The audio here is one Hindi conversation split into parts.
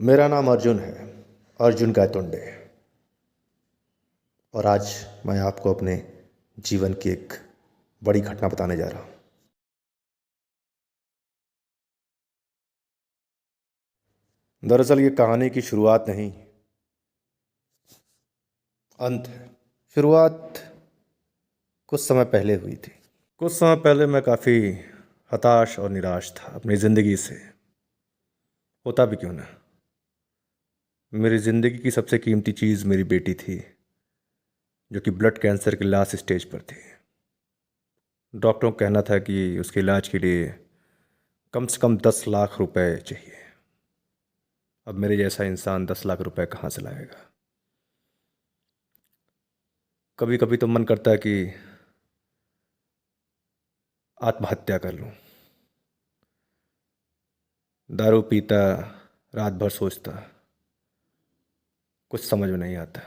मेरा नाम अर्जुन है, अर्जुन गायतोंडे। और आज मैं आपको अपने जीवन की एक बड़ी घटना बताने जा रहा हूँ। दरअसल ये कहानी की शुरुआत नहीं, अंत है। शुरुआत कुछ समय पहले हुई थी। कुछ समय पहले मैं काफ़ी हताश और निराश था अपनी ज़िंदगी से। होता भी क्यों ना, मेरी ज़िंदगी की सबसे कीमती चीज़ मेरी बेटी थी, जो कि ब्लड कैंसर के लास्ट स्टेज पर थी। डॉक्टरों का कहना था कि उसके इलाज के लिए कम से कम 10 लाख रुपए चाहिए। अब मेरे जैसा इंसान 10 लाख रुपए कहाँ से लाएगा? कभी कभी तो मन करता है कि आत्महत्या कर लूं। दारू पीता, रात भर सोचता, कुछ समझ में नहीं आता।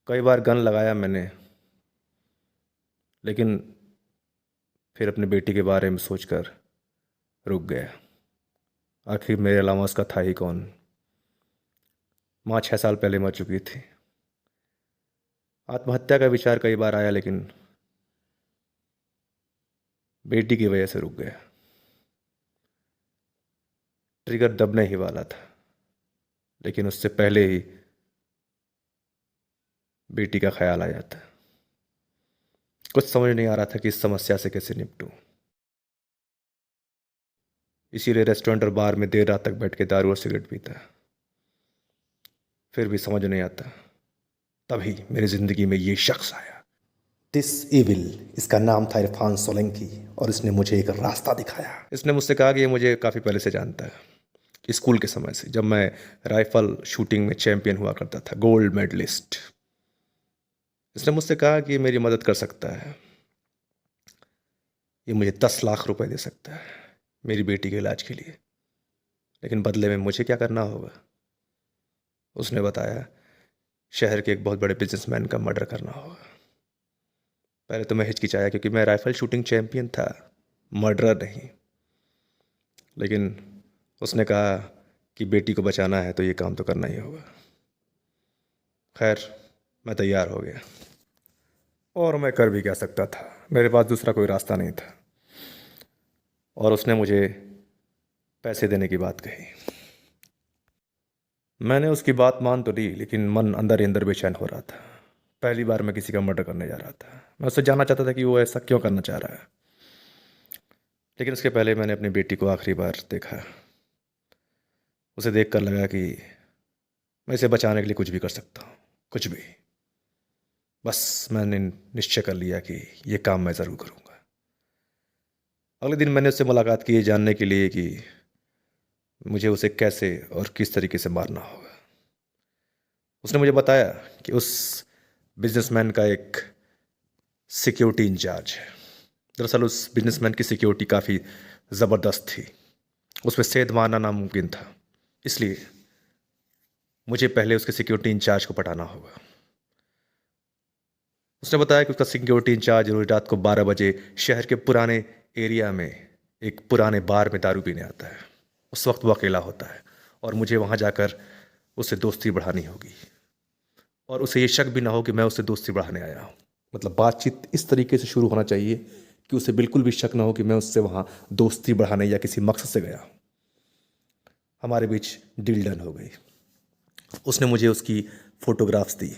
कई बार गन लगाया मैंने, लेकिन फिर अपनी बेटी के बारे में सोचकर रुक गया। आखिर मेरे अलावा उसका था ही कौन? माँ 6 साल पहले मर चुकी थी। आत्महत्या का विचार कई बार आया, लेकिन बेटी की वजह से रुक गया। ट्रिगर दबने ही वाला था, लेकिन उससे पहले ही बेटी का ख्याल आ जाता। कुछ समझ नहीं आ रहा था कि इस समस्या से कैसे निपटूं। इसीलिए रेस्टोरेंट और बार में देर रात तक बैठ के दारू और सिगरेट पीता। फिर भी समझ नहीं आता। तभी मेरी जिंदगी में ये शख्स आया, दिस इविल। इसका नाम था इरफान सोलंकी, और इसने मुझे एक रास्ता दिखाया। इसने मुझसे कहा कि ये मुझे काफ़ी पहले से जानता है, स्कूल के समय से, जब मैं राइफल शूटिंग में चैंपियन हुआ करता था, गोल्ड मेडलिस्ट। इसने मुझसे कहा कि ये मेरी मदद कर सकता है। ये मुझे 10 लाख रुपए दे सकता है मेरी बेटी के इलाज के लिए, लेकिन बदले में मुझे क्या करना होगा? उसने बताया, शहर के एक बहुत बड़े बिजनेसमैन का मर्डर करना होगा। पहले तो मैं हिचकिचाया, क्योंकि मैं राइफल शूटिंग चैंपियन था, मर्डरर नहीं। लेकिन उसने कहा कि बेटी को बचाना है तो ये काम तो करना ही होगा। खैर, मैं तैयार हो गया, और मैं कर भी क्या सकता था? मेरे पास दूसरा कोई रास्ता नहीं था। और उसने मुझे पैसे देने की बात कही। मैंने उसकी बात मान तो ली, लेकिन मन अंदर ही अंदर बेचैन हो रहा था। पहली बार मैं किसी का मर्डर करने जा रहा था। मैं उससे जानना चाहता था कि वो ऐसा क्यों करना चाह रहा है। लेकिन उसके पहले मैंने अपनी बेटी को आखिरी बार देखा। उसे देखकर लगा कि मैं इसे बचाने के लिए कुछ भी कर सकता हूँ, कुछ भी। बस मैंने निश्चय कर लिया कि ये काम मैं ज़रूर करूँगा। अगले दिन मैंने उससे मुलाकात की, ये जानने के लिए कि मुझे उसे कैसे और किस तरीके से मारना होगा। उसने मुझे बताया कि उस बिजनेसमैन का एक सिक्योरिटी इंचार्ज है। दरअसल उस बिजनेसमैन की सिक्योरिटी काफ़ी ज़बरदस्त थी, उसमें सेध मारना नामुमकिन था। इसलिए मुझे पहले उसके सिक्योरिटी इंचार्ज को पटाना होगा। उसने बताया कि उसका सिक्योरिटी इंचार्ज रोज रात को 12 बजे शहर के पुराने एरिया में एक पुराने बार में दारू पीने आता है। उस वक्त वो अकेला होता है, और मुझे वहाँ जाकर उससे दोस्ती बढ़ानी होगी, और उसे ये शक भी ना हो कि मैं उससे दोस्ती बढ़ाने आया हूँ। मतलब बातचीत इस तरीके से शुरू होना चाहिए कि उसे बिल्कुल भी शक ना हो कि मैं उससे वहाँ दोस्ती बढ़ाने या किसी मकसद से गया हूँ। हमारे बीच डील डन हो गई। उसने मुझे उसकी फ़ोटोग्राफ्स दी,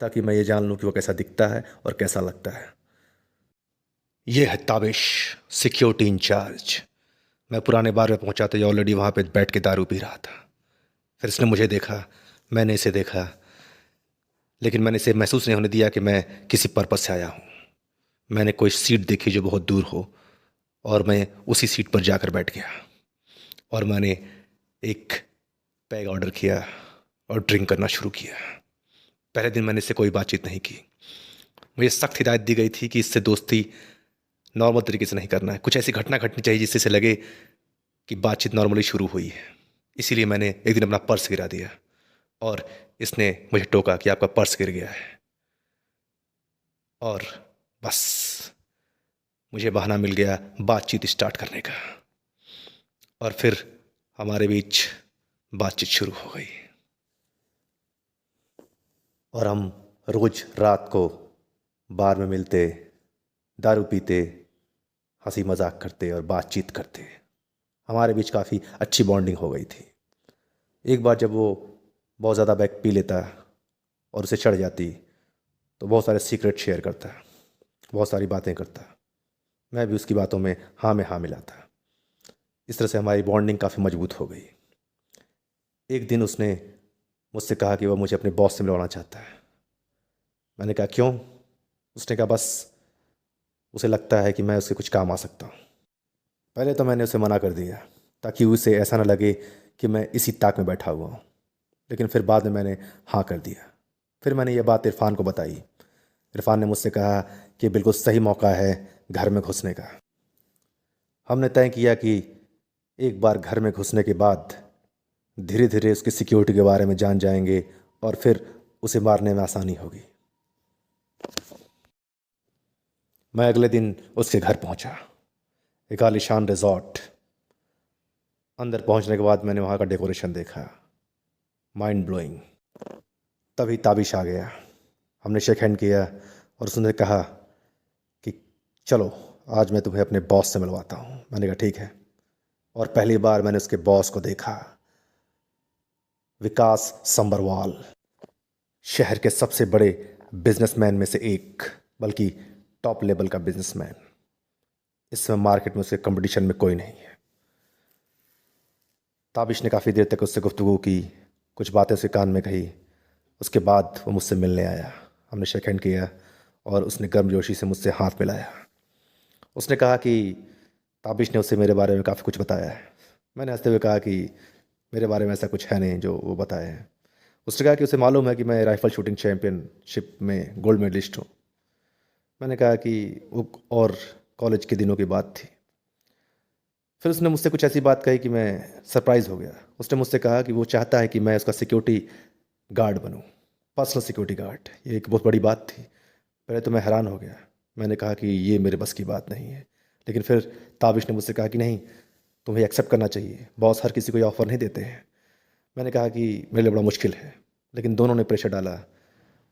ताकि मैं ये जान लूँ कि वो कैसा दिखता है और कैसा लगता है। ये है ताबिश, सिक्योरिटी इंचार्ज। मैं पुराने बार में पहुंचा तो ये ऑलरेडी वहाँ पे बैठ के दारू पी रहा था। फिर इसने मुझे देखा, मैंने इसे देखा, लेकिन मैंने इसे महसूस नहीं होने दिया कि मैं किसी पर्पज़ से आया हूँ। मैंने कोई सीट देखी जो बहुत दूर हो, और मैं उसी सीट पर जाकर बैठ गया, और मैंने एक पैग ऑर्डर किया और ड्रिंक करना शुरू किया। पहले दिन मैंने इससे कोई बातचीत नहीं की। मुझे सख्त हिदायत दी गई थी कि इससे दोस्ती नॉर्मल तरीके से नहीं करना है। कुछ ऐसी घटना घटनी चाहिए जिससे इसे लगे कि बातचीत नॉर्मली शुरू हुई है। इसीलिए मैंने एक दिन अपना पर्स गिरा दिया, और इसने मुझे टोका कि आपका पर्स गिर गया है। और बस मुझे बहाना मिल गया बातचीत स्टार्ट करने का। और फिर हमारे बीच बातचीत शुरू हो गई और हम रोज रात को बार में मिलते, दारू पीते, हंसी मजाक करते और बातचीत करते। हमारे बीच काफ़ी अच्छी बॉन्डिंग हो गई थी। एक बार जब वो बहुत ज़्यादा बैग पी लेता और उसे चढ़ जाती तो बहुत सारे सीक्रेट शेयर करता, बहुत सारी बातें करता। मैं भी उसकी बातों में हाँ मिलाता। इस तरह से हमारी बॉन्डिंग काफ़ी मजबूत हो गई। एक दिन उसने मुझसे कहा कि वह मुझे अपने बॉस से मिलवाना चाहता है। मैंने कहा क्यों? उसने कहा बस उसे लगता है कि मैं उसके कुछ काम आ सकता हूँ। पहले तो मैंने उसे मना कर दिया ताकि उसे ऐसा ना लगे कि मैं इसी ताक में बैठा हुआ हूँ, लेकिन फिर बाद में मैंने हाँ कर दिया। फिर मैंने यह बात इरफान को बताई। इरफान ने मुझसे कहा कि बिल्कुल सही मौका है घर में घुसने का। हमने तय किया कि एक बार घर में घुसने के बाद धीरे धीरे उसकी सिक्योरिटी के बारे में जान जाएंगे और फिर उसे मारने में आसानी होगी। मैं अगले दिन उसके घर पहुंचा, एक आलीशान रिजॉर्ट। अंदर पहुंचने के बाद मैंने वहाँ का डेकोरेशन देखा, माइंड ब्लोइंग। तभी ताबिश आ गया। हमने शेक हैंड किया और उसने कहा कि चलो आज मैं तुम्हें अपने बॉस से मिलवाता हूँ। मैंने कहा ठीक है। और पहली बार मैंने उसके बॉस को देखा, विकास संबरवाल, शहर के सबसे बड़े बिजनेसमैन में से एक, बल्कि टॉप लेवल का बिजनेसमैन। इस समय मार्केट में उसके कंपटीशन में कोई नहीं है। ताबिश ने काफ़ी देर तक उससे गुफ्तगू की, कुछ बातें उसके कान में कही। उसके बाद वो मुझसे मिलने आया। हमने शेक हैंड किया और उसने गर्मजोशी से मुझसे हाथ मिलाया। उसने कहा कि ताबिश ने उससे मेरे बारे में काफ़ी कुछ बताया है। मैंने हंसते हुए कहा कि मेरे बारे में ऐसा कुछ है नहीं जो वो बताए हैं। उसने कहा कि उसे मालूम है कि मैं राइफ़ल शूटिंग चैम्पियनशिप में गोल्ड मेडलिस्ट हूँ। मैंने कहा कि वो और कॉलेज के दिनों की बात थी। फिर उसने मुझसे कुछ ऐसी बात कही कि मैं सरप्राइज़ हो गया। उसने मुझसे कहा कि वो चाहता है कि मैं उसका सिक्योरिटी गार्ड बनूं, पर्सनल सिक्योरिटी गार्ड। ये एक बहुत बड़ी बात थी। पहले तो मैं हैरान हो गया। मैंने कहा कि ये मेरे बस की बात नहीं है। लेकिन फिर ताबिश ने मुझसे कहा कि नहीं, तुम्हें एक्सेप्ट करना चाहिए, बॉस हर किसी को ये ऑफ़र नहीं देते हैं। मैंने कहा कि मेरे लिए बड़ा मुश्किल है, लेकिन दोनों ने प्रेशर डाला,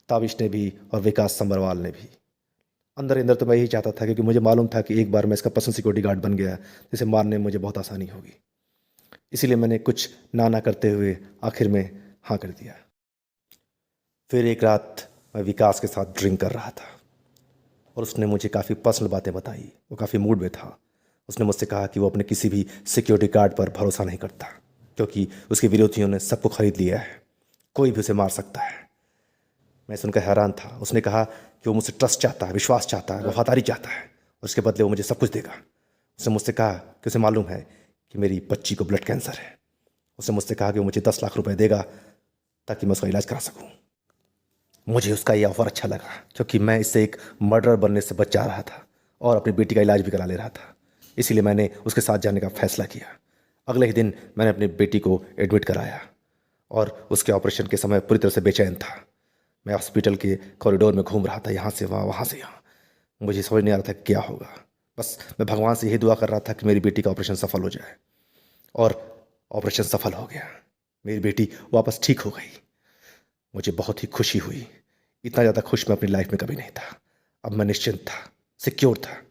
ताबिश ने भी और विकास संबरवाल ने भी। अंदर अंदर तो मैं यही चाहता था, क्योंकि मुझे मालूम था कि एक बार मैं इसका पर्सनल सिक्योरिटी गार्ड बन गया, जिसे मारने में मुझे बहुत आसानी होगी। इसीलिए मैंने कुछ ना ना करते हुए आखिर में हाँ कर दिया। फिर एक रात मैं विकास के साथ ड्रिंक कर रहा था और उसने मुझे काफ़ी पर्सनल बातें बताई। वो काफ़ी मूड में था। उसने मुझसे कहा कि वो अपने किसी भी सिक्योरिटी गार्ड पर भरोसा नहीं करता, क्योंकि उसके विरोधियों ने सबको खरीद लिया है, कोई भी उसे मार सकता है। मैं सुनकर हैरान था। उसने कहा कि वो मुझसे ट्रस्ट चाहता है, विश्वास चाहता है, वफादारी चाहता है, और उसके बदले वो मुझे सब कुछ देगा। उसने मुझसे कहा कि उसे मालूम है कि मेरी बच्ची को ब्लड कैंसर है। उसने मुझसे कहा कि वो मुझे 10 लाख रुपए देगा ताकि मैं उसका इलाज करा सकूं। मुझे उसका ये ऑफ़र अच्छा लगा, क्योंकि मैं इससे एक मर्डर बनने से बच जा रहा था और अपनी बेटी का इलाज भी करा ले रहा था। इसीलिए मैंने उसके साथ जाने का फ़ैसला किया। अगले ही दिन मैंने अपनी बेटी को एडमिट कराया और उसके ऑपरेशन के समय पूरी तरह से बेचैन था। मैं हॉस्पिटल के कॉरिडोर में घूम रहा था, यहाँ से वहाँ, वहाँ से यहाँ। मुझे समझ नहीं आ रहा था क्या होगा। बस मैं भगवान से यही दुआ कर रहा था कि मेरी बेटी का ऑपरेशन सफल हो जाए। और ऑपरेशन सफल हो गया। मेरी बेटी वापस ठीक हो गई। मुझे बहुत ही खुशी हुई। इतना ज़्यादा खुश मैं अपनी लाइफ में कभी नहीं था। अब मैं निश्चिंत था, सिक्योर था।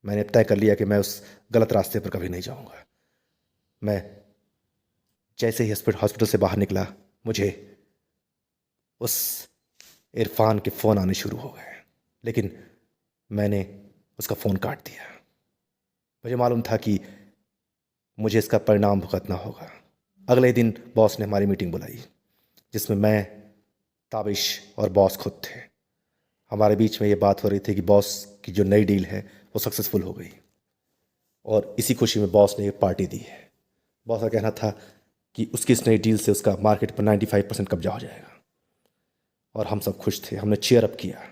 मैंने तय कर लिया कि मैं उस गलत रास्ते पर कभी नहीं जाऊंगा। मैं जैसे ही हॉस्पिटल से बाहर निकला, मुझे उस इरफान के फ़ोन आने शुरू हो गए, लेकिन मैंने उसका फ़ोन काट दिया। मुझे मालूम था कि मुझे इसका परिणाम भुगतना होगा। अगले दिन बॉस ने हमारी मीटिंग बुलाई, जिसमें मैं, ताबिश और बॉस खुद थे। हमारे बीच में ये बात हो रही थी कि बॉस की जो नई डील है वो सक्सेसफुल हो गई, और इसी खुशी में बॉस ने एक पार्टी दी है। बॉस का कहना था कि उसकी इस नई डील से उसका मार्केट पर 95% कब्जा हो जाएगा, और हम सब खुश थे। हमने चीयर अप किया।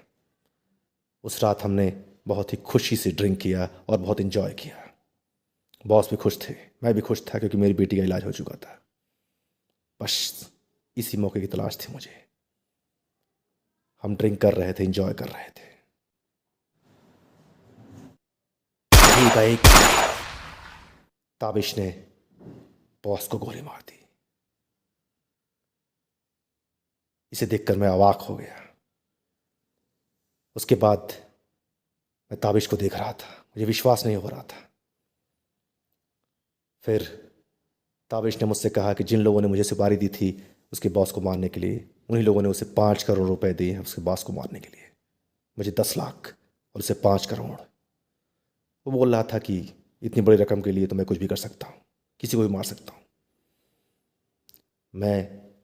उस रात हमने बहुत ही खुशी से ड्रिंक किया और बहुत इन्जॉय किया। बॉस भी खुश थे, मैं भी खुश था, क्योंकि मेरी बेटी का इलाज हो चुका था। बस इसी मौके की तलाश थी मुझे। हम ड्रिंक कर रहे थे, एंजॉय कर रहे थे। तभी का एक ताबिश ने बॉस को गोली मार दी। इसे देखकर मैं अवाक हो गया। उसके बाद मैं ताबिश को देख रहा था, मुझे विश्वास नहीं हो रहा था। फिर ताबिश ने मुझसे कहा कि जिन लोगों ने मुझे सुपारी दी थी उसके बॉस को मारने के लिए, उन्हीं लोगों ने उसे 5 करोड़ रुपए दिए हैं उसके बॉस को मारने के लिए। मुझे 10 लाख और उसे 5 करोड़। वो बोल रहा था कि इतनी बड़ी रकम के लिए तो मैं कुछ भी कर सकता हूँ, किसी को भी मार सकता हूँ। मैं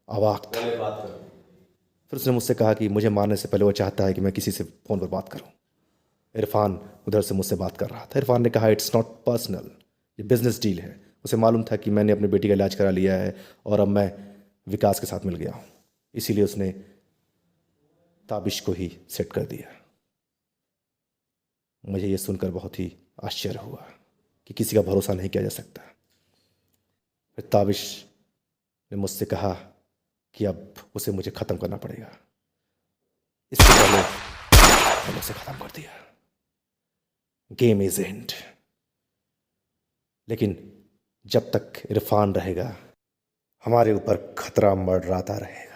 अवाक था। फिर उसने मुझसे कहा कि मुझे मारने से पहले वो चाहता है कि मैं किसी से फ़ोन पर बात करूं। इरफान उधर से मुझसे बात कर रहा था। इरफान ने कहा इट्स नॉट पर्सनल, ये बिजनेस डील है। उसे मालूम था कि मैंने अपनी बेटी का इलाज करा लिया है और अब मैं विकास के साथ मिल गया हूँ, इसीलिए उसने ताबिश को ही सेट कर दिया। मुझे ये सुनकर बहुत ही आश्चर्य हुआ कि किसी का भरोसा नहीं किया जा सकता। फिर ताबिश ने मुझसे कहा कि अब उसे मुझे ख़त्म करना पड़ेगा। इससे पहले मैंने उसे ख़त्म कर दिया। Game is and. लेकिन जब तक इरफान रहेगा हमारे ऊपर खतरा मंडराता रहेगा।